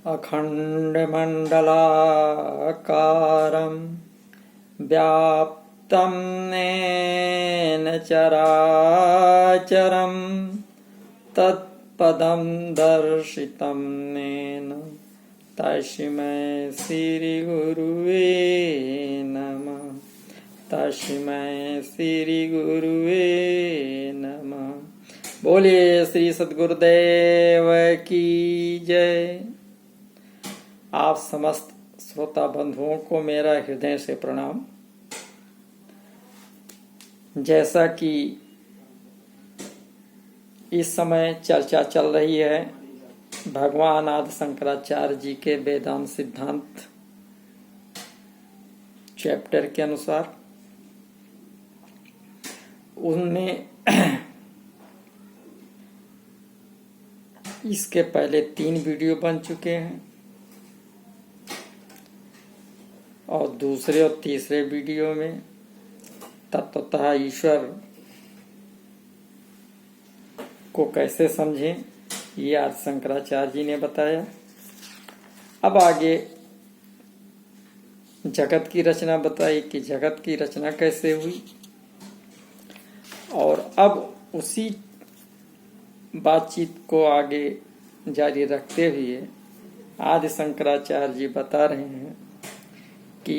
अखण्डमण्डलाकारं व्याप्तं येन चराचरं तत्पदं दर्शितं येन तस्मै श्रीगुरुवे नमः। तस्मै श्रीगुरुवे नमः। बोलिए श्री सद्गुरुदेव की जय। आप समस्त श्रोता बंधुओं को मेरा हृदय से प्रणाम। जैसा कि इस समय चर्चा चल रही है भगवान आदि शंकराचार्य जी के वेदांत सिद्धांत चैप्टर के अनुसार, उनमें इसके पहले 3 वीडियो बन चुके हैं और दूसरे और तीसरे वीडियो में तत्वतः ईश्वर को कैसे समझें ये आदि शंकराचार्य जी ने बताया। अब आगे जगत की रचना बताई कि जगत की रचना कैसे हुई, और अब उसी बातचीत को आगे जारी रखते हुए आदि शंकराचार्य जी बता रहे हैं कि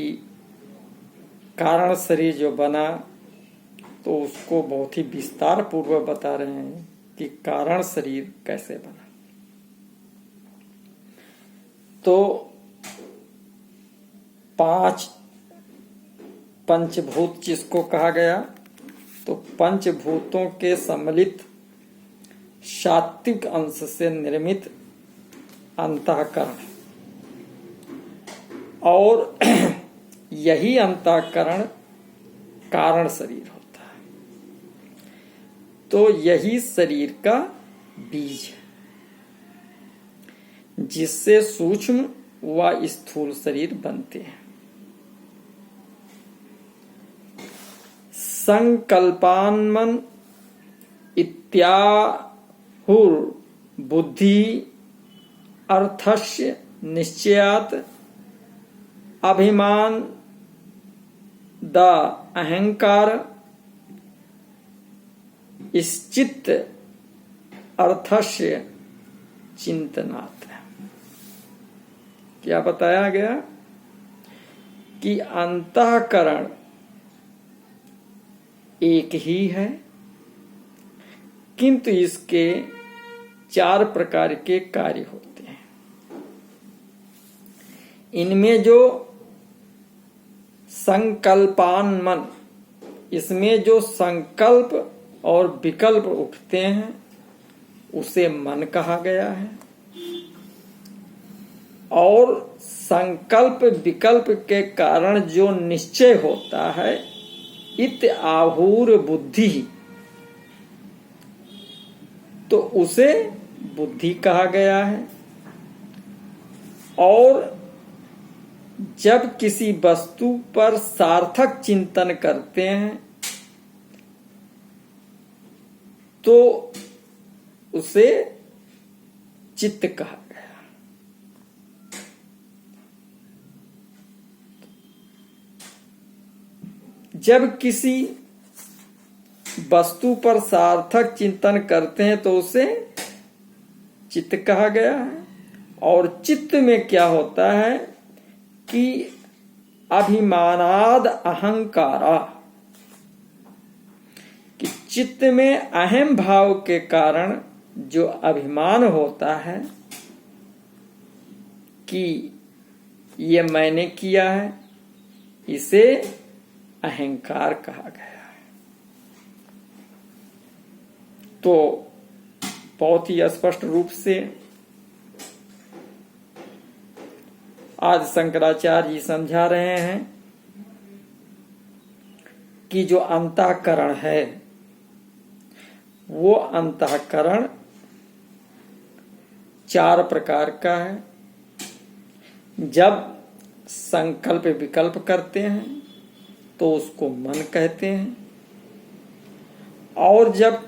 कारण शरीर जो बना तो उसको बहुत ही विस्तार पूर्वक बता रहे हैं कि कारण शरीर कैसे बना। तो 5 पंचभूत जिसको कहा गया, तो पंचभूतों के सम्मिलित सात्विक अंश से निर्मित अंतःकरण, और यही अंतःकरण कारण शरीर होता है। तो यही शरीर का बीज है जिससे सूक्ष्म व स्थूल शरीर बनते हैं। संकल्पान्मन इत्याहुर बुद्धि अर्थस्य निश्चयात अभिमान द अहंकार चित्त अर्थस्य चिंतनात्। क्या बताया गया कि अंतःकरण एक ही है, किंतु इसके 4 प्रकार के कार्य होते हैं। इनमें जो संकल्पान मन, इसमें जो संकल्प और विकल्प उठते हैं उसे मन कहा गया है, और संकल्प विकल्प के कारण जो निश्चय होता है इत आहूर बुद्धि, तो उसे बुद्धि कहा गया है। और जब किसी वस्तु पर सार्थक चिंतन करते हैं तो उसे चित्त कहा गया। जब किसी वस्तु पर सार्थक चिंतन करते हैं तो उसे चित्त कहा गया है। और चित्त में क्या होता है कि अभिमानाद अहंकारा, कि चित्त में अहम भाव के कारण जो अभिमान होता है कि ये मैंने किया है, इसे अहंकार कहा गया है। तो बहुत ही स्पष्ट रूप से आज शंकराचार्य जी समझा रहे हैं कि जो अंतःकरण है वो अंतःकरण 4 प्रकार का है। जब संकल्प विकल्प करते हैं तो उसको मन कहते हैं, और जब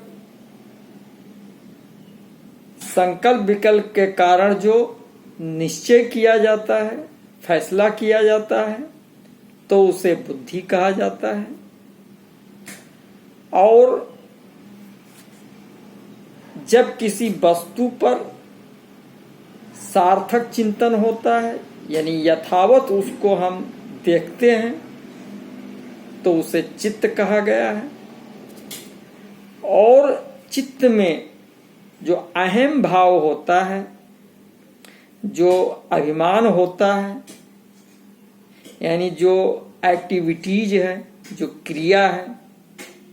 संकल्प विकल्प के कारण जो निश्चय किया जाता है, फैसला किया जाता है, तो उसे बुद्धि कहा जाता है। और जब किसी वस्तु पर सार्थक चिंतन होता है, यानी यथावत उसको हम देखते हैं, तो उसे चित्त कहा गया है। और चित्त में जो अहम भाव होता है, जो अभिमान होता है, यानी जो एक्टिविटीज है, जो क्रिया है,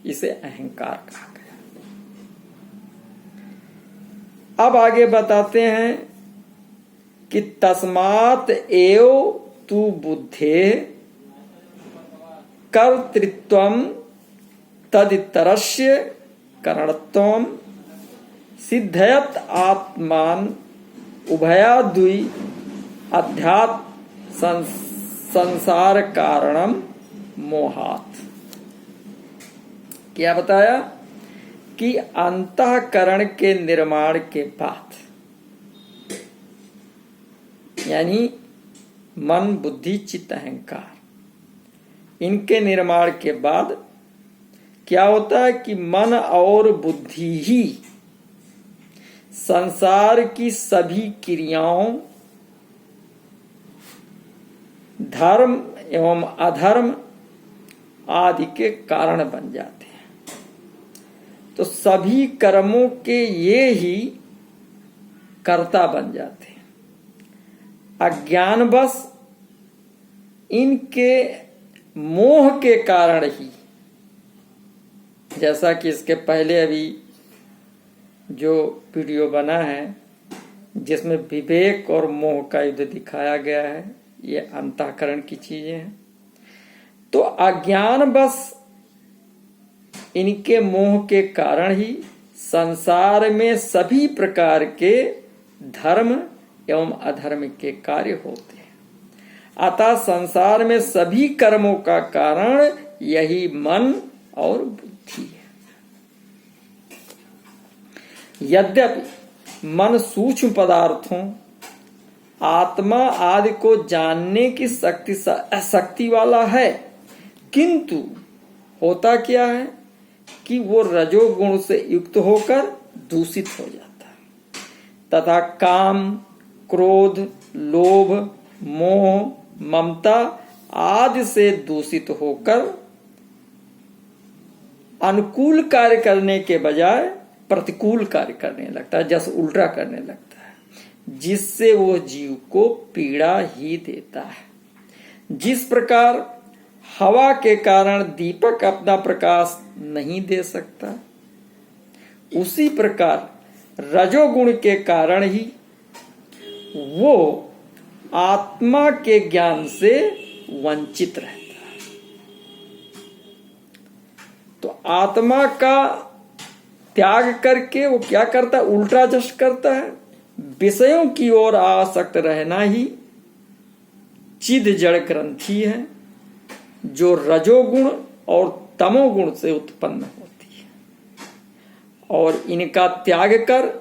इसे अहंकार कहा गया। अब आगे बताते हैं कि तस्मात् एव तु बुद्धे कर्तृत्वम तदितरस्य करणत्वम सिद्धयत आत्मान उभयाद्वि अध्यात्म संसार कारणम मोहात्। क्या बताया कि अंतःकरण के निर्माण के बाद, यानी मन, बुद्धि, चित्त, अहंकार, इनके निर्माण के बाद क्या होता है कि मन और बुद्धि ही संसार की सभी क्रियाओं, धर्म एवं अधर्म आदि के कारण बन जाते हैं। तो सभी कर्मों के ये ही कर्ता बन जाते हैं। अज्ञानवश इनके मोह के कारण ही, जैसा कि इसके पहले अभी जो वीडियो बना है जिसमें विवेक और मोह का युद्ध दिखाया गया है, ये अंतःकरण की चीजें हैं। तो अज्ञानवश इनके मोह के कारण ही संसार में सभी प्रकार के धर्म एवं अधर्म के कार्य होते हैं। अतः संसार में सभी कर्मों का कारण यही मन और बुद्धि है। यद्यपि मन सूक्ष्म पदार्थों, आत्मा आदि को जानने की शक्ति वाला है, किंतु होता क्या है कि वो रजोगुण से युक्त होकर दूषित हो जाता है तथा काम, क्रोध, लोभ, मोह, ममता आदि से दूषित होकर अनुकूल कार्य करने के बजाय प्रतिकूल कार्य करने लगता है, जैसे उल्टा करने लगता है, जिससे वो जीव को पीड़ा ही देता है। जिस प्रकार हवा के कारण दीपक अपना प्रकाश नहीं दे सकता, उसी प्रकार रजोगुण के कारण ही वो आत्मा के ज्ञान से वंचित रहता है। तो आत्मा का त्याग करके वो क्या करता है? उल्टा जस्ट करता है। विषयों की ओर आसक्त रहना ही चिद जड़ ग्रंथि है, जो रजोगुण और तमोगुण से उत्पन्न होती है। और इनका त्याग कर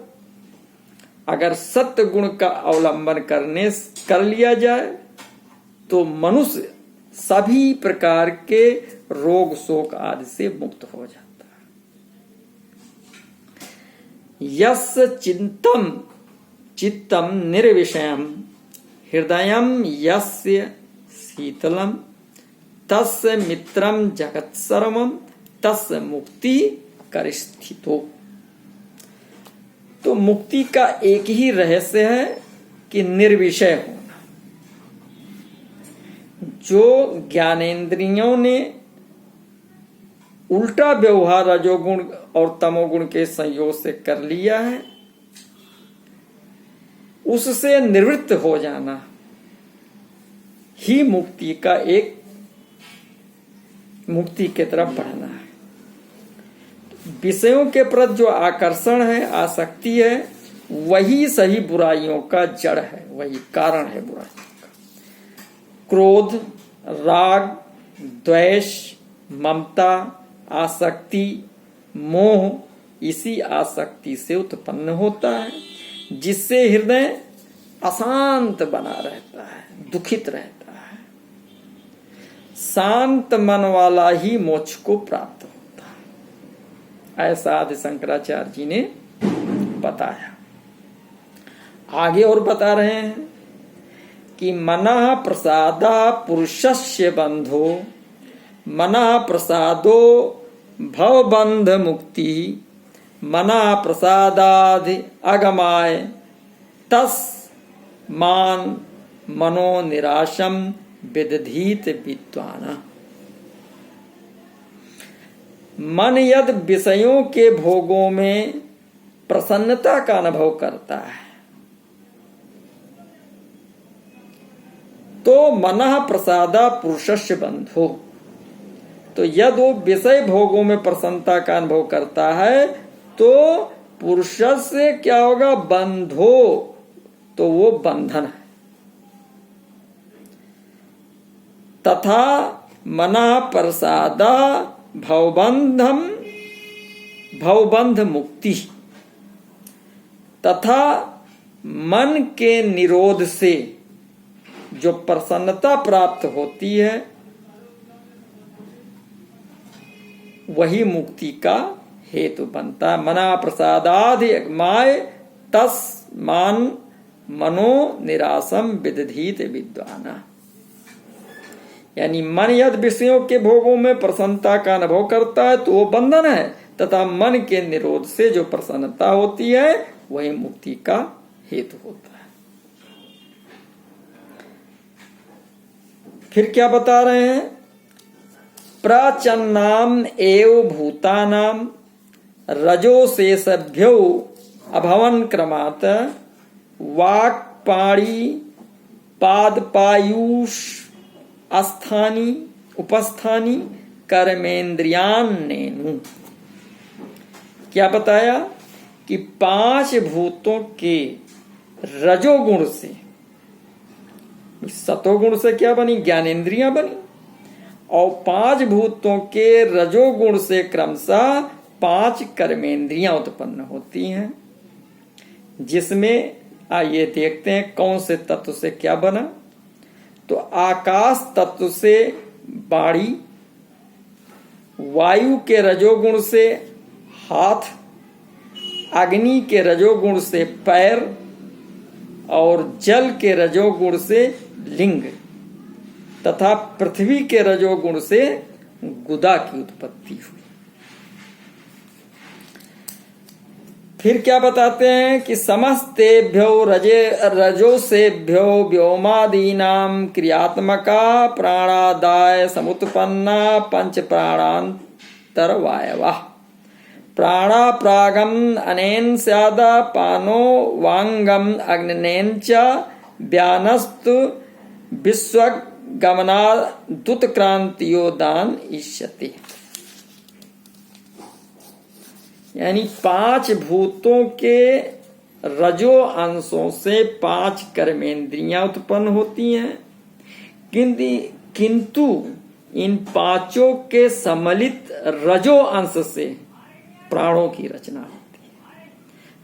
अगर सत्य गुण का अवलंबन कर लिया जाए तो मनुष्य सभी प्रकार के रोग शोक आदि से मुक्त हो जाता है। यस्य चित्तम निर्विषयम हृदयम यस्य शीतलम तस्य मित्रम जगत सर्वम तस्य मुक्ति करिष्ठितो। तो मुक्ति का एक ही रहस्य है कि निर्विषय होना। जो ज्ञानेंद्रियों ने उल्टा व्यवहार रजोगुण और तमोगुण के संयोग से कर लिया है, उससे निवृत्त हो जाना ही मुक्ति का एक मुक्ति की तरफ बढ़ना है। विषयों के प्रति जो आकर्षण है, आसक्ति है, वही सही बुराइयों का जड़ है, वही कारण है बुराइयों का। क्रोध, राग, द्वेष, ममता, आसक्ति, मोह इसी आसक्ति से उत्पन्न होता है, जिससे हृदय अशांत बना रहता है, दुखित रहता है। शांत मन वाला ही मोक्ष को प्राप्त होता है, ऐसा आदि शंकराचार्य जी ने बताया। आगे और बता रहे हैं कि मनः प्रसादा पुरुषस्य बंधो, मनः प्रसादो भवबंध मुक्ति, मनः प्रसादादि अगमाय तस्मान मनो निराशम विदधीत विद्वान। मन यद विषयों के भोगों में प्रसन्नता का अनुभव करता है तो मनः प्रसादा पुरुषस्य बंधो, तो यदि वो विषय भोगों में प्रसन्नता का अनुभव करता है तो पुरुष से क्या होगा, बंधो, तो वो बंधन है। तथा मनः प्रसादा भवबंध मुक्ति, तथा मन के निरोध से जो प्रसन्नता प्राप्त होती है वही मुक्ति का हेतु बनता है। मना प्रसादाधि माय तस्मान मनो निरासम विदधीत विद्वाना, यानी मन यदि विषयों के भोगों में प्रसन्नता का अनुभव करता है तो वो बंधन है, तथा मन के निरोध से जो प्रसन्नता होती है वही मुक्ति का हेतु होता है। फिर क्या बता रहे हैं, प्राचन्नाम एव भूतानाम रजो शेषभ्यो अभवन क्रमात् वाक् पाणी पादपायुष अस्थानी उपस्थानी कर्मेंद्रियान्नेनु। क्या बताया कि 5 भूतों के रजोगुण से, सतोगुण से क्या बनी, ज्ञानेन्द्रियां बनी, और 5 भूतों के रजोगुण से क्रमशः 5 कर्मेंद्रियां उत्पन्न होती हैं, जिसमें आइए देखते हैं कौन से तत्व से क्या बना। तो आकाश तत्व से वाणी, वायु के रजोगुण से हाथ, अग्नि के रजोगुण से पैर, और जल के रजोगुण से लिंग, तथा पृथ्वी के रजोगुण से गुदा की उत्पत्ति हुई। फिर क्या बताते हैं कि समस्तेभ्यो रजोसेभ्यो व्योमादीनां क्रियात्मका प्राणादाय समुत्पन्ना 5 प्राणांतर वायवः, प्राणा प्रागम अनेन स्यादा पानो वांगम अग्नेन च व्यानस्तु विश्वगमनादुत क्रांतियोदान इष्यते। यानी 5 भूतों के रजो अंशों से 5 कर्मेंद्रियां उत्पन्न होती हैं, किंतु इन 5 के सम्मिलित रजो अंश से प्राणों की रचना होती है,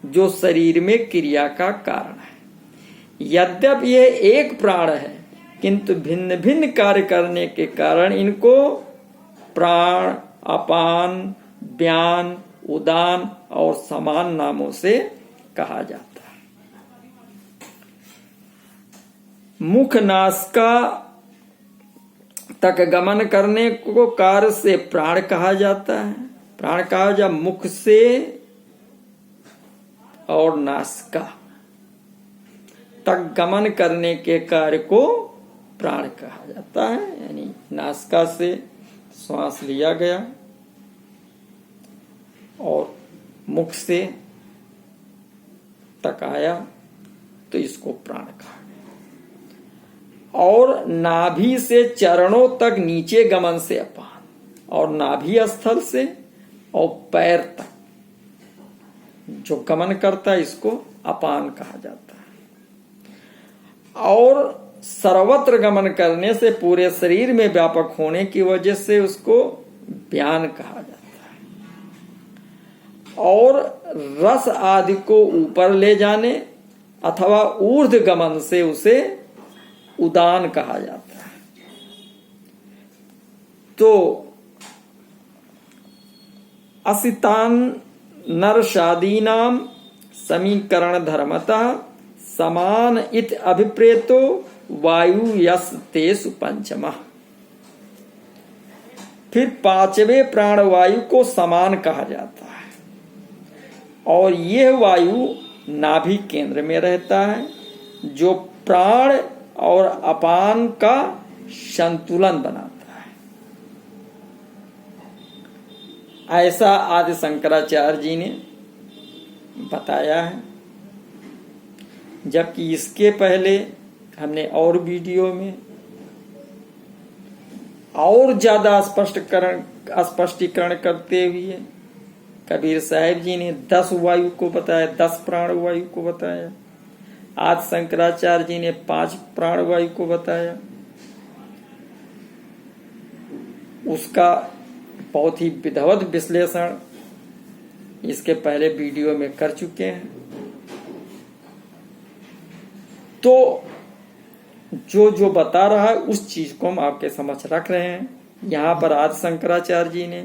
जो शरीर में क्रिया का कारण है। यद्यपि यह एक प्राण है, किंतु भिन्न भिन्न कार्य करने के कारण इनको प्राण, अपान, व्यान, उदान और समान नामों से कहा जाता है। मुख नासिका तक गमन करने को कार्य से प्राण कहा जाता है। प्राण कहा जा मुख से और नासिका तक गमन करने के कार्य को प्राण कहा जाता है। यानी नासिका से श्वास लिया गया और मुख से तक आया तो इसको प्राण कहा गया। और नाभि से चरणों तक नीचे गमन से अपान, और नाभि स्थल से और पैर तक जो गमन करता है इसको अपान कहा जाता है। और सर्वत्र गमन करने से पूरे शरीर में व्यापक होने की वजह से उसको व्यान कहा जाता है। और रस आदि को ऊपर ले जाने अथवा ऊर्ध्व गमन से उसे उदान कहा जाता है। तो असितान नरशादीनाम समीकरण धर्मतः समान इत अभिप्रेतो वायु यस तेसु पंचमः। फिर पांचवें प्राणवायु को समान कहा जाता है और यह वायु नाभि केंद्र में रहता है, जो प्राण और अपान का संतुलन बनाता है। ऐसा आदि शंकराचार्य जी ने बताया है। जबकि इसके पहले हमने और वीडियो में और ज्यादा स्पष्टीकरण करते हुए कबीर साहिब जी ने 10 वायु को बताया, 10 प्राण वायु को बताया। आज शंकराचार्य जी ने 5 प्राण वायु को बताया। उसका बहुत ही विधिवत विश्लेषण इसके पहले वीडियो में कर चुके हैं। तो जो जो बता रहा है उस चीज को हम आपके समक्ष रख रहे हैं। यहाँ पर आज शंकराचार्य जी ने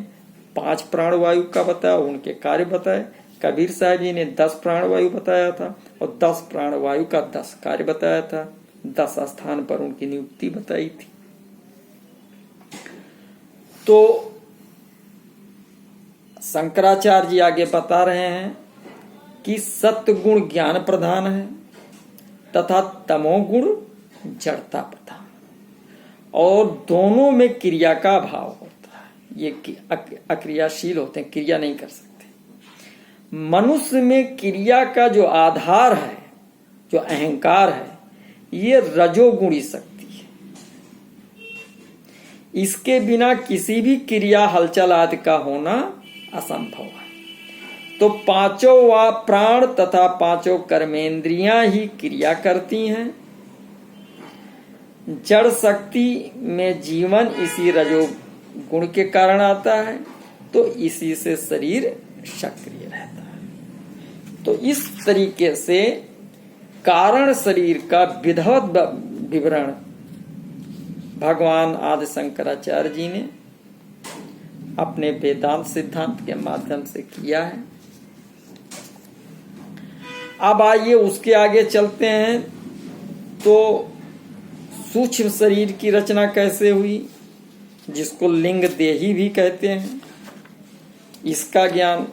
5 प्राणवायु का बताया, उनके कार्य बताए। कबीर साहब जी ने 10 प्राणवायु बताया था और 10 प्राणवायु का 10 कार्य बताया था। 10 स्थान पर उनकी नियुक्ति बताई थी। तो शंकराचार्य जी आगे बता रहे हैं कि सत्य गुण ज्ञान प्रधान है तथा तमोगुण जड़ता प्रधान, और दोनों में क्रिया का भाव होता है। ये अक्रियाशील होते हैं, क्रिया नहीं कर सकते। मनुष्य में क्रिया का जो आधार है, जो अहंकार है, ये रजोगुणी शक्ति है। इसके बिना किसी भी क्रिया हलचल आदि का होना असंभव है। तो 5 प्राण तथा 5 कर्मेंद्रियां ही क्रिया करती हैं। जड़ शक्ति में जीवन इसी रजोगुण के कारण आता है, तो इसी से शरीर सक्रिय रहता है। तो इस तरीके से कारण शरीर का विधिवत विवरण भगवान आदि शंकराचार्य जी ने अपने वेदांत सिद्धांत के माध्यम से किया है। अब आइए उसके आगे चलते हैं। तो सूक्ष्म शरीर की रचना कैसे हुई, जिसको लिंग देही भी कहते हैं, इसका ज्ञान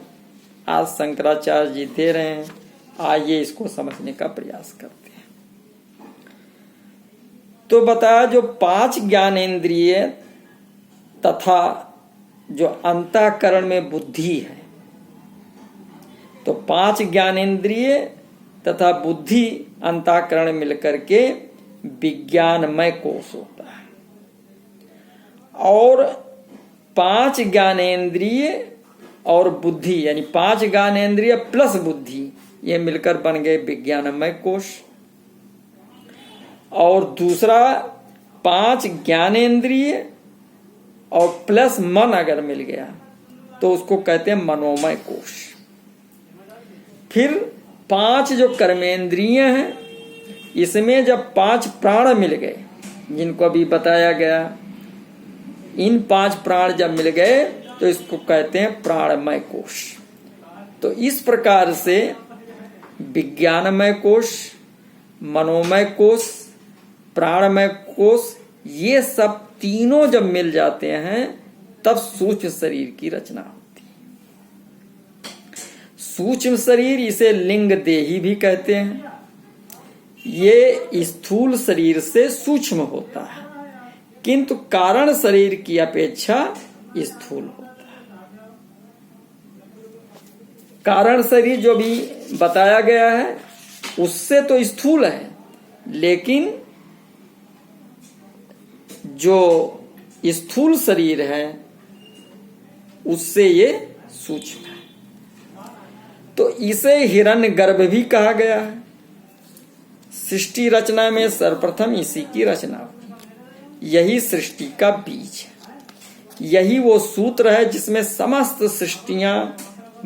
आज शंकराचार्य जी दे रहे हैं। आइए इसको समझने का प्रयास करते हैं। तो बताया जो 5 ज्ञानेंद्रिय तथा जो अंतःकरण में बुद्धि है, तो 5 ज्ञानेंद्रिय तथा बुद्धि अंतःकरण मिलकर के विज्ञानमय कोश होता है। और 5 ज्ञानेंद्रिय और बुद्धि यानी 5 ज्ञानेंद्रिय प्लस बुद्धि, ये मिलकर बन गए विज्ञानमय कोश। और दूसरा 5 ज्ञानेंद्रिय और प्लस मन अगर मिल गया तो उसको कहते हैं मनोमय कोश। फिर 5 जो कर्मेंद्रिय हैं, इसमें जब 5 प्राण मिल गए, जिनको अभी बताया गया, इन 5 प्राण जब मिल गए तो इसको कहते हैं प्राणमय कोश। तो इस प्रकार से विज्ञानमय कोश, मनोमय कोश, प्राणमय कोश, ये सब तीनों जब मिल जाते हैं तब सूक्ष्म शरीर की रचना होती है। सूक्ष्म शरीर, इसे लिंग देही भी कहते हैं। ये स्थूल शरीर से सूक्ष्म होता है, किंतु कारण शरीर की अपेक्षा स्थूल होता है। कारण शरीर जो भी बताया गया है उससे तो स्थूल है, लेकिन जो स्थूल शरीर है उससे ये सूक्ष्म है। तो इसे हिरण्यगर्भ भी कहा गया है। सृष्टि रचना में सर्वप्रथम इसी की रचना हुई। यही सृष्टि का बीज है। यही वो सूत्र है जिसमें समस्त सृष्टियां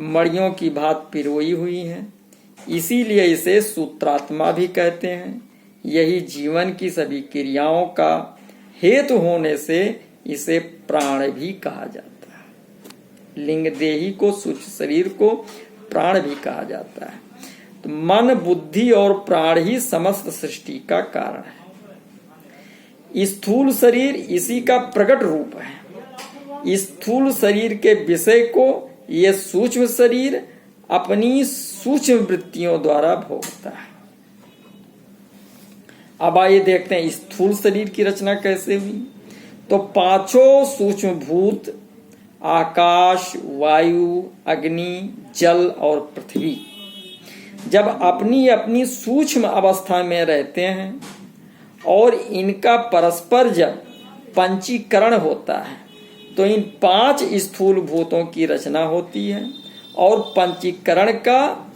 मड़ियों की भांति पिरोई हुई हैं। इसीलिए इसे सूत्रात्मा भी कहते हैं। यही जीवन की सभी क्रियाओं का हेतु होने से इसे प्राण भी कहा जाता है। लिंग देही को, सूक्ष्म शरीर को प्राण भी कहा जाता है। तो मन, बुद्धि और प्राण ही समस्त सृष्टि का कारण है। स्थूल शरीर इसी का प्रकट रूप है। स्थूल शरीर के विषय को यह सूक्ष्म शरीर अपनी सूक्ष्म वृत्तियों द्वारा भोगता है। अब आइए देखते हैं स्थूल शरीर की रचना कैसे हुई। तो पांचों सूक्ष्म भूत आकाश, वायु, अग्नि, जल और पृथ्वी जब अपनी अपनी सूक्ष्म अवस्था में रहते हैं और इनका परस्पर जब पंचीकरण होता है तो इन पांच स्थूल भूतों की रचना होती है। और पंचीकरण का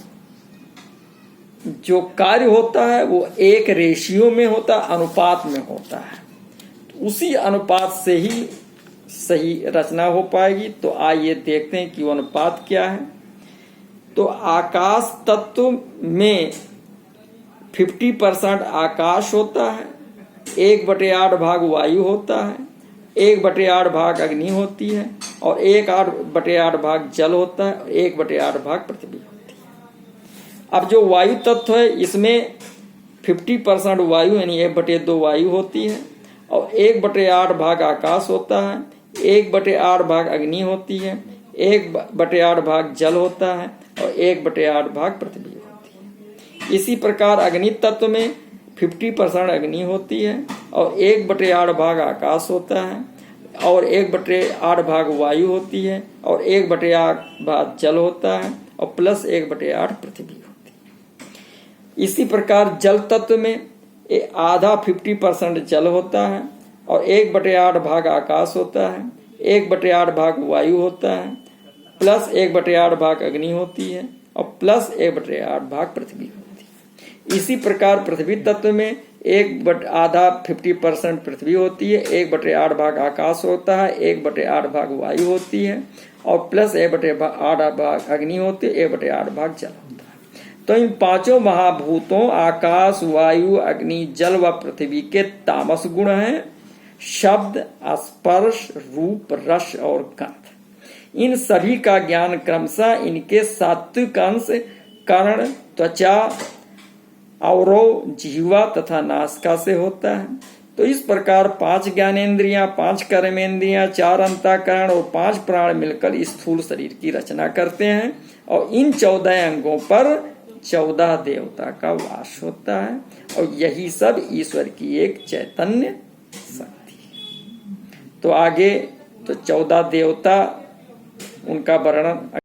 जो कार्य होता है वो एक रेशियो में होता है, अनुपात में होता है। तो उसी अनुपात से ही सही रचना हो पाएगी। तो आइए देखते हैं कि वो अनुपात क्या है। तो आकाश तत्व में 50% आकाश होता है, 1/8 भाग वायु होता है, 1/8 भाग अग्नि होती है और 1/8 भाग जल होता है और 1/8 भाग पृथ्वी होती है। अब जो वायु तत्व है इसमें 50% वायु यानी 1/2 वायु होती है और 1/8 भाग आकाश होता है, 1/8 भाग अग्नि होती है, 1/8 भाग जल होता है और 1/8 भाग पृथ्वी होती है। इसी प्रकार अग्नि तत्व में 50% अग्नि होती है और 1/8 भाग आकाश होता है और 1/8 भाग वायु होती है और 1/8 भाग जल होता है और प्लस 1/8 पृथ्वी होती है। इसी प्रकार जल तत्व में आधा 50% जल होता है और 1/8 भाग आकाश होता है, 1/8 भाग वायु होता है, प्लस 1/8 भाग अग्नि होती है और प्लस 1/8 भाग पृथ्वी होती है। इसी प्रकार पृथ्वी तत्व में आधा 50% पृथ्वी होती है, 1/8 भाग आकाश होता है, 1/8 भाग वायु होती है और प्लस 1/8 भाग अग्नि होती है, 1/8 भाग जल होता है। तो इन पांचों महाभूतों आकाश, वायु, अग्नि, जल व पृथ्वी के तामस गुण हैं शब्द, स्पर्श, रूप, रस और गंध। इन सभी का ज्ञान क्रमशः इनके सात्विक अंश कर्ण, त्वचा, अवरोह, जिह्वा तथा नासिका से होता है। तो इस प्रकार 5 ज्ञानेंद्रियां, 5 कर्मेंद्रियां, 4 अंतःकरण और 5 प्राण मिलकर स्थूल शरीर की रचना करते हैं और इन 14 अंगों पर 14 देवता का वास होता है और यही सब ईश्वर की एक चैतन्य शक्ति है। तो आगे तो 14 देवता उनका वर्णन